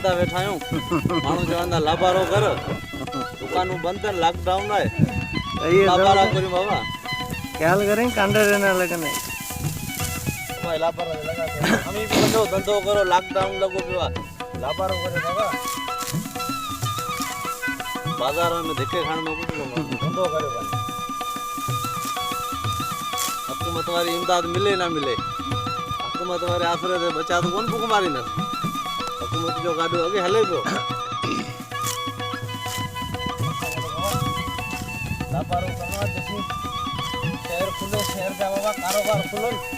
वांदा बैठा आहियूं माण्हू चवंदा लाभारो कर दुकानूं बंदि आहिनि लॉकडाउन आहे ये लाभारा करियूं बाबा ख्याल करें कांडे रहने लगने भाई लाभारा लगा हम ही वॾो धंधो करो लॉकडाउन लॻो पियो आहे लाभारो करे बाबा बाज़ार में धिके खाइण में कुझु कोन धंधो करे भाई हुकूमत वारी इमदाद मिले ना मिले हुकूमत वारे आसरे ते बचा तो कोन फूक मारींदसि हुकूमत जो गाॾो अॻे हले पियो लाभारो करणो आहे जेसिं शहर खुले शहर जा बाबा कारोबार खुलनि